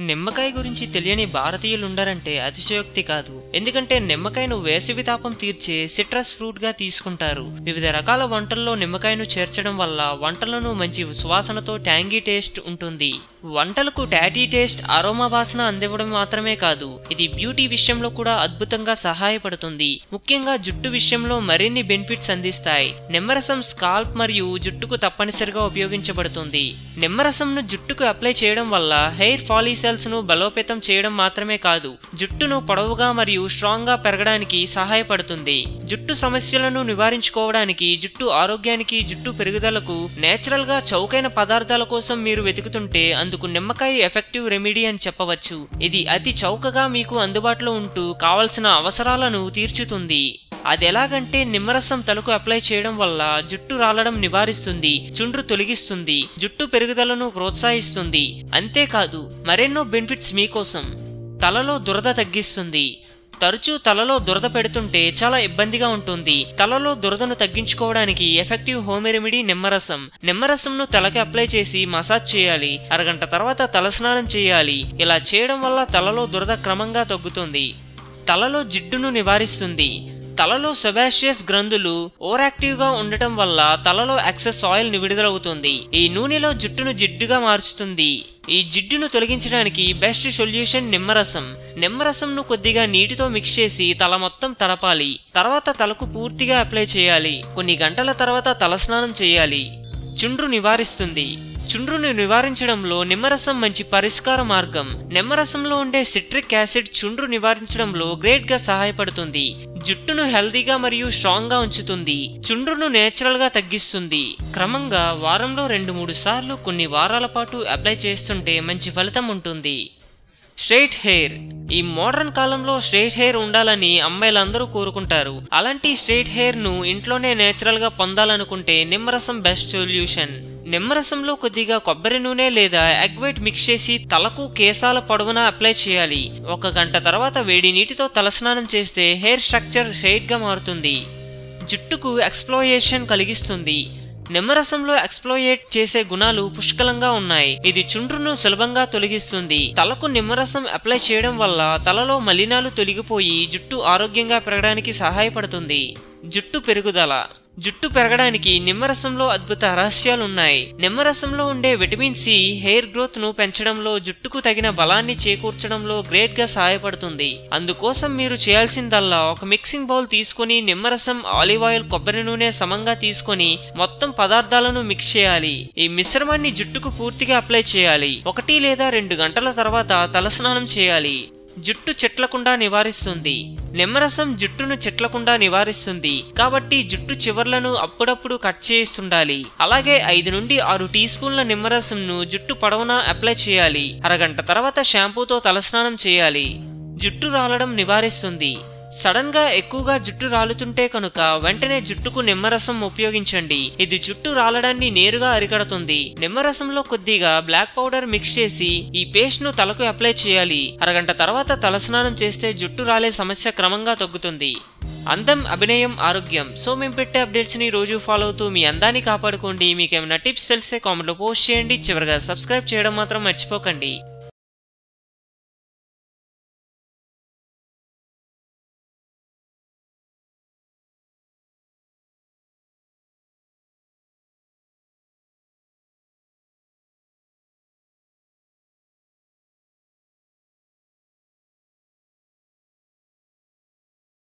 నిమ్మకాయ గురించి తెలియని భారతీయులుండరంటే అతిశయోక్తి కాదు. ఎందుకంటే నిమ్మకాయను వేసవి తాపం తీర్చే సిట్రస్ ఫ్రూట్ గా తీసుకుంటారు. వివిధ రకాల వంటల్లో నిమ్మకాయను చేర్చడం వల్ల వంటలను మంచి సువాసనతో ట్యాంగీ టేస్ట్ ఉంటుంది. వంటలకు టాటీ టేస్ట్, అరోమా వాసన అందివ్వడం మాత్రమే కాదు, ఇది బ్యూటీ విషయంలో కూడా అద్భుతంగా సహాయపడుతుంది. ముఖ్యంగా జుట్టు విషయంలో మరిన్ని బెనిఫిట్స్ అందిస్తాయి. నిమ్మరసం స్కాల్ప్ మరియు జుట్టుకు తప్పనిసరిగా ఉపయోగించబడుతుంది. నిమ్మరసంను జుట్టుకు అప్లై చేయడం వల్ల హెయిర్ ఫాలికల్స్ ను బలోపేతం చేయడం మాత్రమే కాదు, జుట్టును పొడవుగా మరియు స్ట్రాంగ్ గా పెరగడానికి సహాయపడుతుంది. జుట్టు సమస్యలను నివారించుకోవడానికి, జుట్టు ఆరోగ్యానికి, జుట్టు పెరుగుదలకు నేచురల్ గా చౌకైన పదార్థాల కోసం మీరు వెతుకుతుంటే అందుకు నిమ్మకాయ ఎఫెక్టివ్ రెమెడీ అని చెప్పవచ్చు. ఇది అతి చౌకగా మీకు అందుబాటులో ఉంటూ కావలసిన అవసరాలను తీర్చుతుంది. అదెలాగంటే నిమ్మరసం తలకు అప్లై చేయడం వల్ల జుట్టు రాలడం నివారిస్తుంది, చుండ్రు తొలగిస్తుంది, జుట్టు పెరుగుదలను ప్రోత్సహిస్తుంది. అంతేకాదు మరెన్నో బెనిఫిట్స్ మీకోసం. తలలో దురద తగ్గిస్తుంది. తరచూ తలలో దురద పెడుతుంటే చాలా ఇబ్బందిగా ఉంటుంది. తలలో దురదను తగ్గించుకోవడానికి ఎఫెక్టివ్ హోమ్ రెమెడీ నిమ్మరసం. నిమ్మరసంను తలకి అప్లై చేసి మసాజ్ చేయాలి. అరగంట తర్వాత తలస్నానం చేయాలి. ఇలా చేయడం వల్ల తలలో దురద క్రమంగా తగ్గుతుంది. తలలో జిడ్డును నివారిస్తుంది. తలలో సెబాషియస్ గ్రంథులు ఓవరాక్టివ్ గా ఉండటం వల్ల తలలో ఎక్సెస్ ఆయిల్ ని విడుదలవుతుంది. ఈ నూనెలో జుట్టును జిడ్డుగా మార్చుతుంది. ఈ జిడ్డును తొలగించడానికి బెస్ట్ సొల్యూషన్ నిమ్మరసం. నిమ్మరసంను కొద్దిగా నీటితో మిక్స్ చేసి తల మొత్తం తడపాలి. తర్వాత తలకు పూర్తిగా అప్లై చేయాలి. కొన్ని గంటల తర్వాత తలస్నానం చేయాలి. చుండ్రు నివారిస్తుంది. చుండ్రును నివారించడంలో నిమ్మరసం మంచి పరిష్కార మార్గం. నిమ్మరసంలో ఉండే సిట్రిక్ యాసిడ్ చుండ్రు నివారించడంలో గ్రేట్ గా సహాయపడుతుంది. జుట్టును హెల్దీగా మరియు స్ట్రాంగ్ గా ఉంచుతుంది. చుండ్రును నేచురల్ గా తగ్గిస్తుంది. క్రమంగా వారంలో 2-3 సార్లు కొన్ని వారాల పాటు అప్లై చేస్తుంటే మంచి ఫలితం ఉంటుంది. Straight hair. ఈ మోడర్న్ కాలంలో స్ట్రెయిట్ హెయిర్ ఉండాలని అమ్మాయిలందరూ కోరుకుంటారు. అలాంటి స్ట్రెయిట్ హెయిర్ ను ఇంట్లోనే నేచురల్ గా పొందాలనుకుంటే నిమ్మరసం బెస్ట్ సొల్యూషన్. నిమ్మరసంలో కొద్దిగా కొబ్బరి నూనె లేదా ఎగ్ వైట్ మిక్స్ చేసి తలకు, కేశాల పొడవునా అప్లై చేయాలి. 1 గంట తర్వాత వేడి నీటితో తలస్నానం చేస్తే హెయిర్ స్ట్రక్చర్ స్ట్రెయిట్ గా మారుతుంది. జుట్టుకు ఎక్స్ప్లోయేషన్ కలిగిస్తుంది. నిమ్మరసంలో ఎక్స్ప్లోయేట్ చేసే గుణాలు పుష్కలంగా ఉన్నాయి. ఇది చుండ్రును సులభంగా తొలగిస్తుంది. తలకు నిమ్మరసం అప్లై చేయడం వల్ల తలలో మలినాలు తొలగిపోయి జుట్టు ఆరోగ్యంగా పెరగడానికి సహాయపడుతుంది. జుట్టు పెరుగుదల. జుట్టు పెరగడానికి నిమ్మరసంలో అద్భుత రహస్యాలున్నాయి. నిమ్మరసంలో ఉండే విటమిన్ సి హెయిర్ గ్రోత్ ను పెంచడంలో, జుట్టుకు తగిన బలాన్ని చేకూర్చడంలో గ్రేట్ గా సహాయపడుతుంది. అందుకోసం మీరు చేయాల్సిందల్లా ఒక మిక్సింగ్ బౌల్ తీసుకొని నిమ్మరసం, ఆలివ్ ఆయిల్, కొబ్బరి నూనె సమంగా తీసుకొని మొత్తం పదార్థాలను మిక్స్ చేయాలి. ఈ మిశ్రమాన్ని జుట్టుకు పూర్తిగా అప్లై చేయాలి. 1 లేదా 2 గంటల తర్వాత తలస్నానం చేయాలి. జుట్టు చిట్లకుండా నివారిస్తుంది. నిమ్మరసం జుట్టును చిట్లకుండా నివారిస్తుంది. కాబట్టి జుట్టు చివర్లను అప్పుడప్పుడు కట్ చేస్తుండాలి. అలాగే 5 నుండి 6 టీ స్పూన్ల నిమ్మరసంను జుట్టు పొడవునా అప్లై చేయాలి. అరగంట తర్వాత షాంపూతో తలస్నానం చేయాలి. జుట్టు రాలడం నివారిస్తుంది. సడన్ గా ఎక్కువగా జుట్టు రాలుతుంటే కనుక వెంటనే జుట్టుకు నిమ్మరసం ఉపయోగించండి. ఇది జుట్టు రాలడాన్ని నేరుగా అరికడుతుంది. నిమ్మరసంలో కొద్దిగా బ్లాక్ పౌడర్ మిక్స్ చేసి ఈ పేస్ట్ ను తలకు అప్లై చేయాలి. అరగంట తర్వాత తలస్నానం చేస్తే జుట్టు రాలే సమస్య క్రమంగా తగ్గుతుంది. అందం, అభినయం, ఆరోగ్యం. సో మేము పెట్టే అప్డేట్స్ ని రోజు ఫాలో అవుతూ మీ అందాన్ని కాపాడుకోండి. మీకేమైనా టిప్స్ తెలిస్తే కామెంట్ లో పోస్ట్ చేయండి. చివరిగా సబ్స్క్రైబ్ చేయడం మాత్రం మర్చిపోకండి.